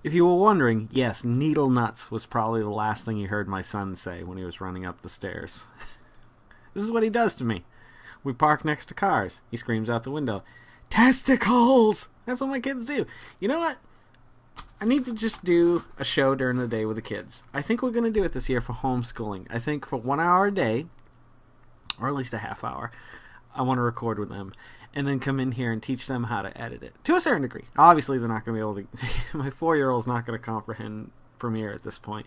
If you were wondering, yes, needle nuts was probably the last thing you heard my son say when he was running up the stairs. This is what he does to me. We park next to cars. He screams out the window, "Testicles!" That's what my kids do. You know what? I need to just do a show during the day with the kids. I think we're going to do it this year for homeschooling. I think for 1 hour a day, or at least a half hour, I want to record with them and then come in here and teach them how to edit it to a certain degree. Obviously, they're not going to be able to. My 4-year-old's not going to comprehend Premiere at this point.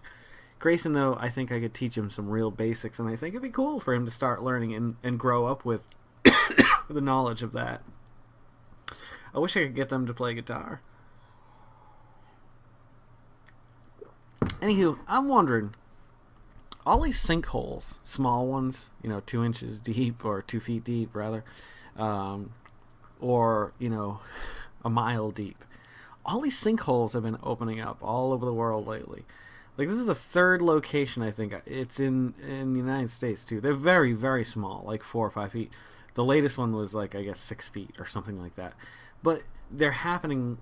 Grayson, though, I think I could teach him some real basics, and I think it'd be cool for him to start learning and grow up with the knowledge of that. I wish I could get them to play guitar. Anywho, I'm wondering, all these sinkholes, small ones, 2 inches deep or 2 feet deep, rather, or, a mile deep. All these sinkholes have been opening up all over the world lately. Like, this is the third location, I think. It's in the United States, too. They're very, very small, like 4 or 5 feet. The latest one was, like, I guess 6 feet or something like that. But they're happening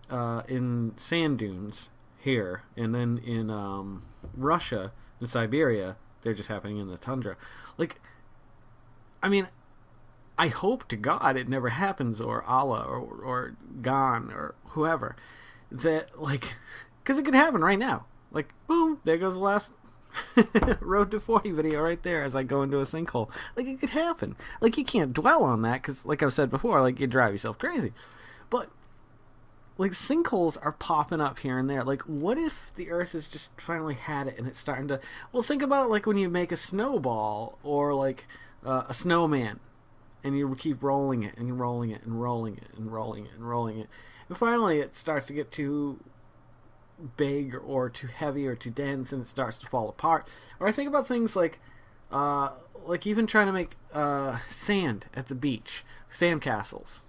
in sand dunes here, and then in Russia, in Siberia, they're just happening in the tundra. Like, I mean, I hope to God it never happens, or Allah, or Gan, or whoever. That, like, because it could happen right now. Like, boom, there goes the last Road to 40 video right there as I go into a sinkhole. Like, it could happen. Like, you can't dwell on that because, like I've said before, like, you drive yourself crazy. But, like, sinkholes are popping up here and there. Like, what if the Earth has just finally had it and it's starting to... Well, think about it like when you make a snowball or, like, a snowman. And you keep rolling it and rolling it and rolling it and rolling it and rolling it. And finally it starts to get too big or too heavy or too dense and it starts to fall apart. Or I think about things like even trying to make sand at the beach, sand castles.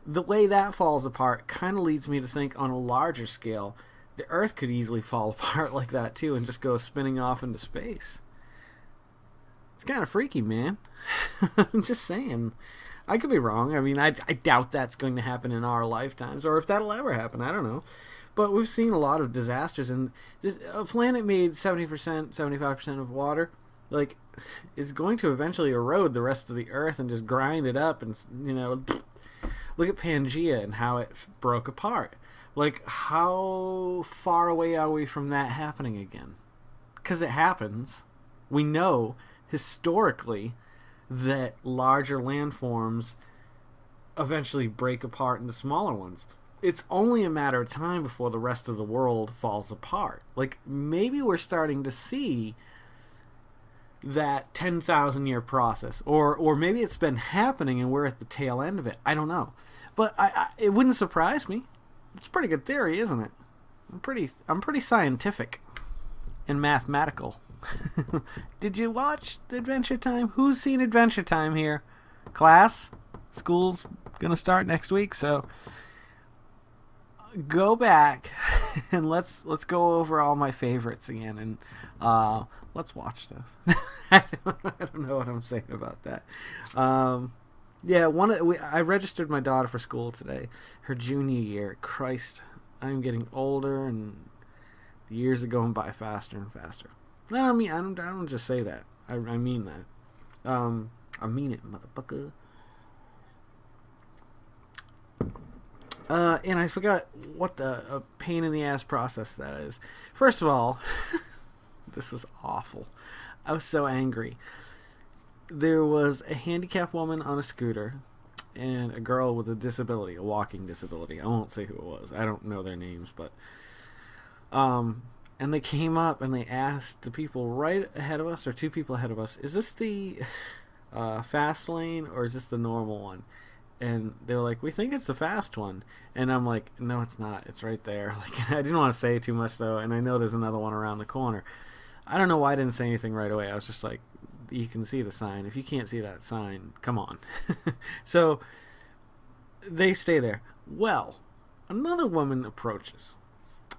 The way that falls apart kind of leads me to think on a larger scale, the Earth could easily fall apart like that too and just go spinning off into space. It's kind of freaky, man. I'm just saying. I could be wrong. I mean, I doubt that's going to happen in our lifetimes, or if that'll ever happen, I don't know. But we've seen a lot of disasters, and a planet made 70%, 75% of water, like, is going to eventually erode the rest of the Earth and just grind it up, and, look at Pangea and how it broke apart. Like, how far away are we from that happening again? Because it happens. We know, historically, that larger landforms eventually break apart into smaller ones. It's only a matter of time before the rest of the world falls apart. Like, maybe we're starting to see that 10,000 year process, or maybe it's been happening and we're at the tail end of it. I don't know, but it wouldn't surprise me. It's a pretty good theory, isn't it? I'm pretty scientific and mathematical. Did you watch Adventure Time? Who's seen Adventure Time here? Class? School's gonna start next week, so go back and let's go over all my favorites again, and let's watch those. I don't know what I'm saying about that. Yeah, I registered my daughter for school today, her junior year. Christ, I'm getting older, and the years are going by faster and faster. I don't just say that. I mean that. I mean it, motherfucker. And I forgot what the pain in the ass process that is. First of all, this was awful. I was so angry. There was a handicapped woman on a scooter and a girl with a disability, a walking disability. I won't say who it was. I don't know their names, but and they came up and they asked the people right ahead of us, or 2 people ahead of us, is this the fast lane or is this the normal one? And they were like, we think it's the fast one. And I'm like, no, it's not. It's right there. Like, I didn't want to say too much, though, and I know there's another one around the corner. I don't know why I didn't say anything right away. I was just like, you can see the sign. If you can't see that sign, come on. So they stay there. Well, another woman approaches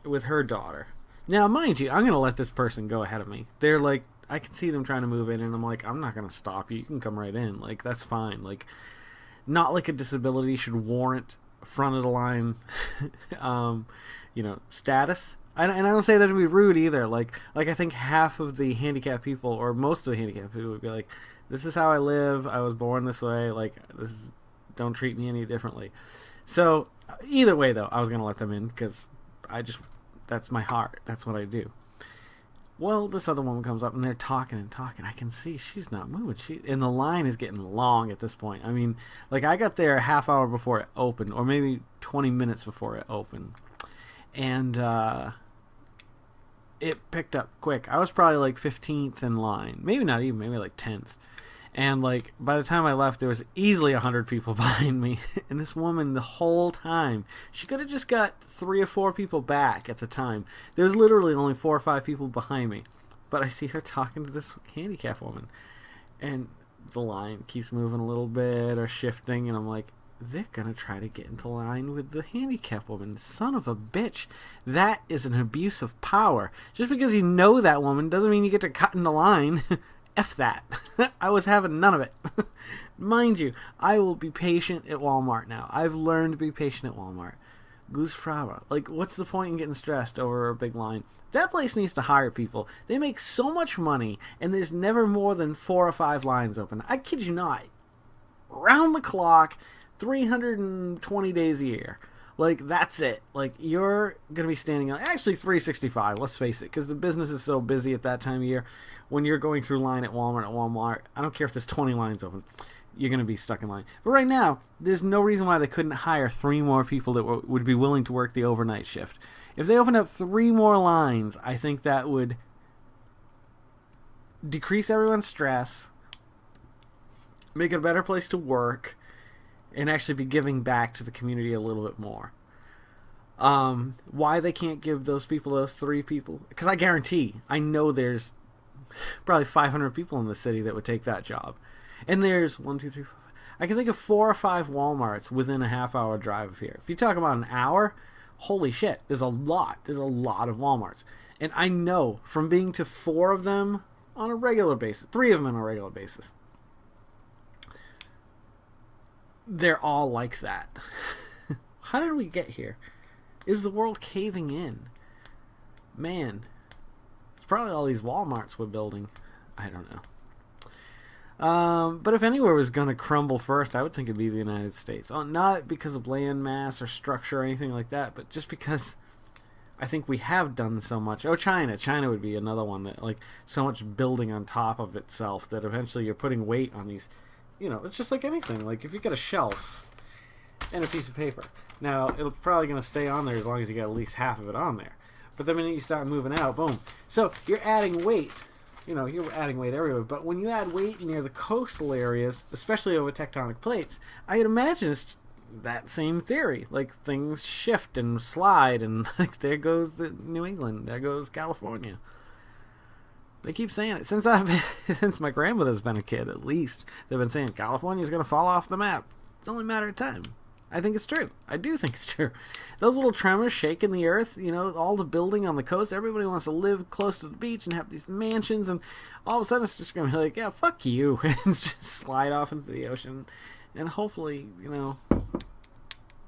with her daughter. Now, mind you, I'm going to let this person go ahead of me. They're like, I can see them trying to move in, and I'm like, I'm not going to stop you. You can come right in. Like, that's fine. Like, not like a disability should warrant front of the line, status. And I don't say that to be rude either. Like I think half of the handicapped people, or most of the handicapped people, would be like, "This is how I live. I was born this way. Like don't treat me any differently." So either way, though, I was gonna let them in because that's my heart. That's what I do. Well, this other woman comes up and they're talking and talking. I can see she's not moving. And the line is getting long at this point. I mean, like I got there a half hour before it opened, or maybe 20 minutes before it opened, and it picked up quick. I was probably like 15th in line, maybe not even, maybe like 10th. And like by the time I left, there was easily 100 people behind me. And this woman, the whole time, she could have just got 3 or 4 people back at the time. There was literally only 4 or 5 people behind me. But I see her talking to this handicapped woman, and the line keeps moving a little bit or shifting, and I'm like, they're gonna try to get into line with the handicapped woman. Son of a bitch. That is an abuse of power. Just because you know that woman doesn't mean you get to cut in the line. F that. I was having none of it. Mind you, I will be patient at Walmart now. I've learned to be patient at Walmart. Goose Fraba. Like, what's the point in getting stressed over a big line? That place needs to hire people. They make so much money, and there's never more than 4 or 5 lines open. I kid you not. Round the clock, 320 days a year. Like, that's it. Like, you're going to be standing on... Actually, 365, let's face it, because the business is so busy at that time of year. When you're going through line at Walmart, I don't care if there's 20 lines open. You're going to be stuck in line. But right now, there's no reason why they couldn't hire 3 more people that would be willing to work the overnight shift. If they opened up 3 more lines, I think that would decrease everyone's stress, make it a better place to work, and actually be giving back to the community a little bit more. Why they can't give those 3 people? Because I know there's probably 500 people in the city that would take that job. And there's 1, 2, 3, 4, 5. I can think of 4 or 5 Walmarts within a half-hour drive of here. If you talk about an hour, holy shit, there's a lot. There's a lot of Walmarts. And I know from being to 4 of them on a regular basis, 3 of them on a regular basis, they're all like that. How did we get here? Is the world caving in? Man, it's probably all these Walmarts we're building. I don't know. But if anywhere was going to crumble first, I would think it'd be the United States. Not because of land mass or structure or anything like that, but just because I think we have done so much. Oh, China. China would be another one that, like, so much building on top of itself that eventually you're putting weight on these. It's just like anything. Like, if you get a shelf and a piece of paper, now, it's probably going to stay on there as long as you get at least half of it on there. But the minute you start moving out, boom. So, you're adding weight. You're adding weight everywhere. But when you add weight near the coastal areas, especially over tectonic plates, I'd imagine it's that same theory. Like, things shift and slide, and, like, there goes New England. There goes California. They keep saying it since my grandmother's been a kid. At least they've been saying California's going to fall off the map. It's only a matter of time. I think it's true. I do think it's true. Those little tremors shaking the earth, all the building on the coast. Everybody wants to live close to the beach and have these mansions, and all of a sudden it's just going to be like, yeah, fuck you, and just slide off into the ocean. And hopefully,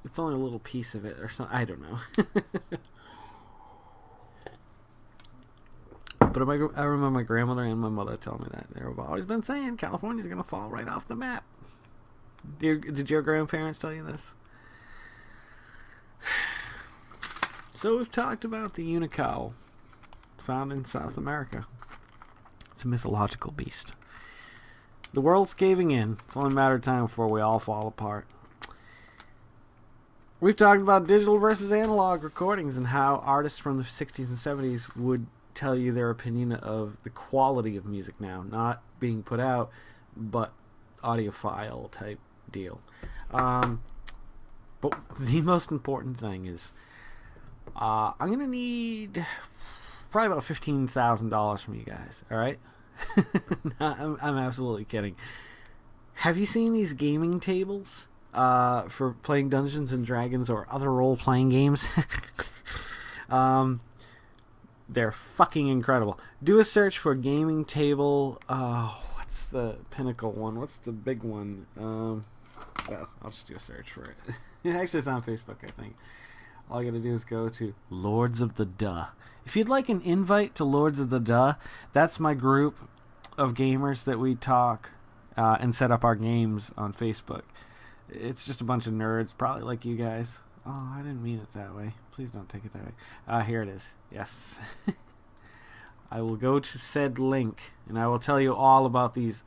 it's only a little piece of it or something. I don't know. But I remember my grandmother and my mother telling me that. They've always been saying California's going to fall right off the map. Did your grandparents tell you this? So we've talked about the unicow found in South America. It's a mythological beast. The world's caving in. It's only a matter of time before we all fall apart. We've talked about digital versus analog recordings and how artists from the 60s and 70s would tell you their opinion of the quality of music now, not being put out, but audiophile type deal. But the most important thing is I'm going to need probably about $15,000 from you guys, alright? No, I'm absolutely kidding. Have you seen these gaming tables for playing Dungeons and Dragons or other role-playing games? They're fucking incredible. Do a search for gaming table. What's the pinnacle one? What's the big one? Well, I'll just do a search for it. Actually, it's on Facebook, I think. All you gotta do is go to Lords of the Duh. If you'd like an invite to Lords of the Duh, that's my group of gamers that we talk and set up our games on Facebook. It's just a bunch of nerds, probably like you guys. Oh, I didn't mean it that way. Please don't take it that way. Here it is. Yes. I will go to said link, and I will tell you all about these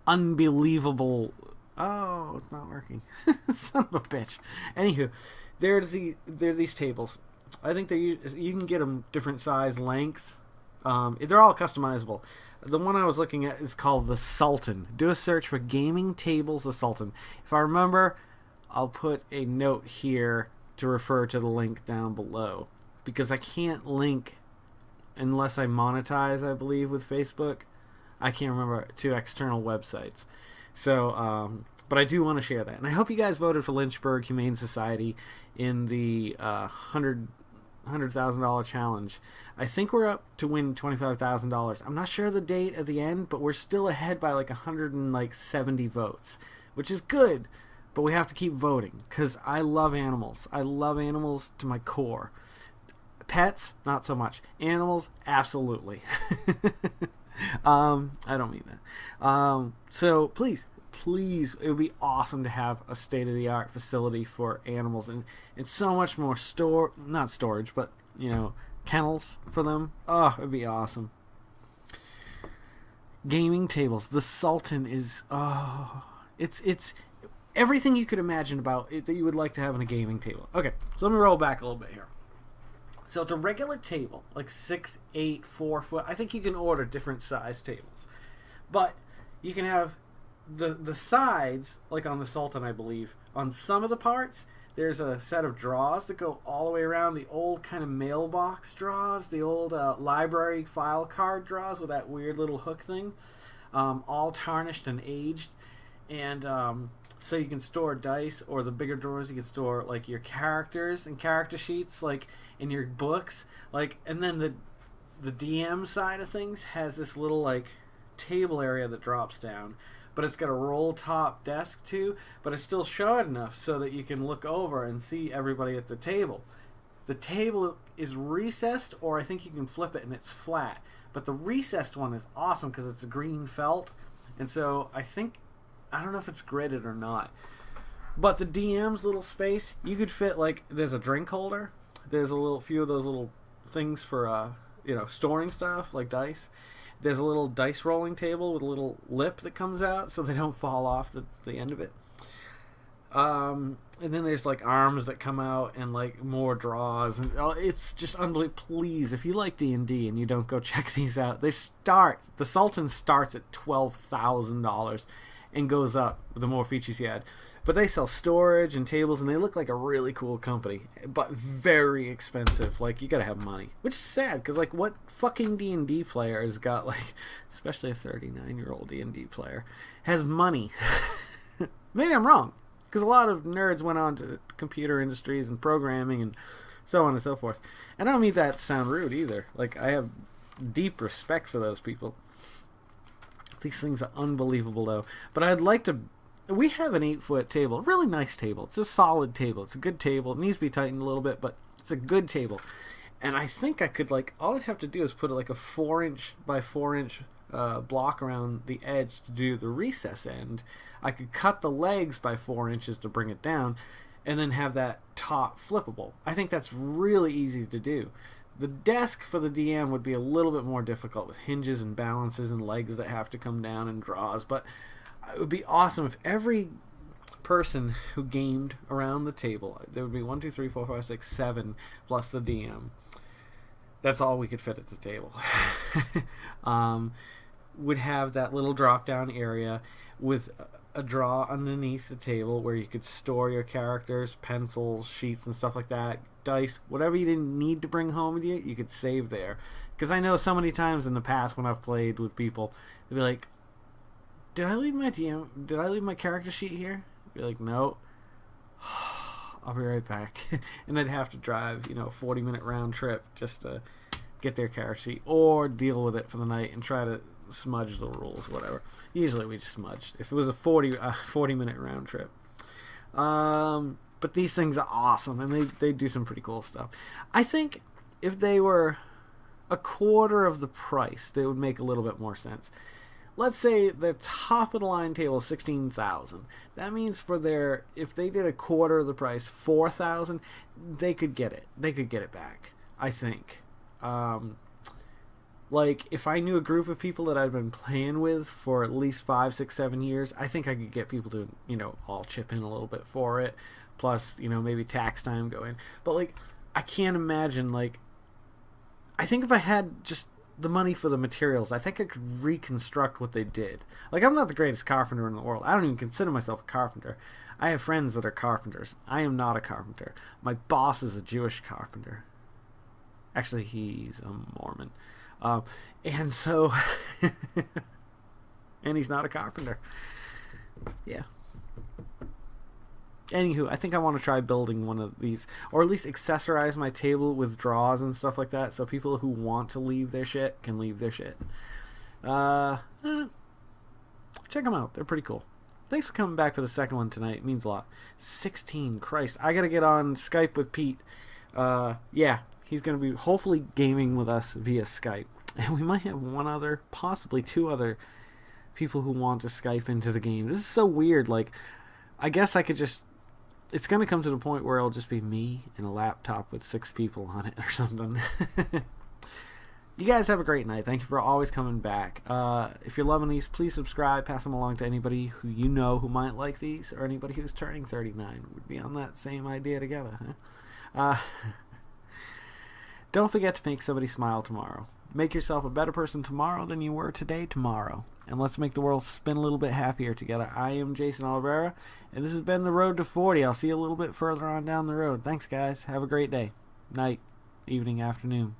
unbelievable... Oh, it's not working. Son of a bitch. Anywho, there are these tables. I think you can get them different size lengths. They're all customizable. The one I was looking at is called the Sultan. Do a search for gaming tables the Sultan. If I remember, I'll put a note here to refer to the link down below, because I can't link unless I monetize, I believe, with Facebook. I can't remember, to external websites. So, but I do want to share that. And I hope you guys voted for Lynchburg Humane Society in the $100,000 challenge. I think we're up to win $25,000. I'm not sure the date at the end, but we're still ahead by like 170 votes, which is good. But we have to keep voting, because I love animals. I love animals to my core. Pets, not so much. Animals, absolutely. I don't mean that. So please, it would be awesome to have a state-of-the-art facility for animals, and so much more not storage, but, kennels for them. Oh, it'd be awesome. Gaming tables. The Sultan is, it's everything you could imagine about it that you would like to have in a gaming table. Okay, so let me roll back a little bit here. So it's a regular table, like 6, 8, 4 foot. I think you can order different size tables. But you can have the sides, like on the Sultan, I believe. On some of the parts, there's a set of drawers that go all the way around, the old kind of mailbox drawers, the old library file card drawers with that weird little hook thing, all tarnished and aged. And so you can store dice, or the bigger drawers you can store like your characters and character sheets, like in your books, like. And then the DM side of things has this little like table area that drops down, but it's got a roll top desk too, but it's still short enough so that you can look over and see everybody at the table. The table is recessed, or I think you can flip it and it's flat, but the recessed one is awesome because it's a green felt, and so I don't know if it's gridded or not. But the DM's little space, you could fit, like, there's a drink holder. There's a few of those little things for, storing stuff, like dice. There's a little dice rolling table with a little lip that comes out so they don't fall off the end of it. And then there's, like, arms that come out and, like, more draws. And it's just unbelievable. Please, if you like D&D and you don't go check these out, the Sultan starts at $12,000. And goes up the more features you add. But they sell storage and tables, and they look like a really cool company, but very expensive. Like, you gotta have money, which is sad, because, like, what fucking D&D player has got, like, especially a 39-year-old D&D player, has money? Maybe I'm wrong, because a lot of nerds went on to computer industries and programming and so on and so forth. And I don't mean that to sound rude either. Like, I have deep respect for those people. These things are unbelievable, though. But I'd like to... We have an 8-foot table. A really nice table. It's a solid table. It's a good table. It needs to be tightened a little bit, but it's a good table. And I think I could, like... All I'd have to do is put, like, a 4-inch by 4-inch block around the edge to do the recess end. I could cut the legs by 4 inches to bring it down, and then have that top flippable. I think that's really easy to do. The desk for the DM would be a little bit more difficult with hinges and balances and legs that have to come down and draws, but it would be awesome if every person who gamed around the table, there would be 1, 2, 3, 4, 5, 6, 7 plus the DM. That's all we could fit at the table. Would have that little drop down area with a drawer underneath the table where you could store your characters, pencils, sheets, and stuff like that, dice, whatever you didn't need to bring home with you could save there. Because I know so many times in the past when I've played with people, they'd be like, did I leave my character sheet here? I'd be like, no. I'll be right back. And I'd have to drive, a 40-minute round trip just to get their character sheet, or deal with it for the night and try to smudge the rules, whatever. Usually we just smudged if it was a 40-minute round trip. But these things are awesome, and they do some pretty cool stuff. I think if they were a quarter of the price, they would make a little bit more sense. Let's say the top of the line table is 16,000. That means if they did a quarter of the price, 4,000, they could get it. They could get it back, I think. Like, if I knew a group of people that I'd been playing with for at least 5, 6, 7 years, I think I could get people to, all chip in a little bit for it. Plus, maybe tax time go in. But, like, I can't imagine, like, I think if I had just the money for the materials, I think I could reconstruct what they did. Like, I'm not the greatest carpenter in the world. I don't even consider myself a carpenter. I have friends that are carpenters. I am not a carpenter. My boss is a Jewish carpenter. Actually, he's a Mormon. And so... and he's not a carpenter. Yeah. Anywho, I think I want to try building one of these, or at least accessorize my table with drawers and stuff like that, so people who want to leave their shit can leave their shit. Check them out. They're pretty cool. Thanks for coming back for the second one tonight. It means a lot. 16, Christ. I gotta get on Skype with Pete. Yeah, he's gonna be hopefully gaming with us via Skype. And we might have one other, possibly 2 other people who want to Skype into the game. This is so weird. Like, I guess I could just... It's going to come to the point where it'll just be me and a laptop with 6 people on it or something. You guys have a great night. Thank you for always coming back. If you're loving these, please subscribe. Pass them along to anybody who you know who might like these, or anybody who's turning 39 would be on that same idea together. Huh? Don't forget to make somebody smile tomorrow. Make yourself a better person tomorrow than you were today tomorrow. And let's make the world spin a little bit happier together. I am Jason Oliveira, and this has been The Road to 40. I'll see you a little bit further on down the road. Thanks, guys. Have a great day. Night, evening, afternoon.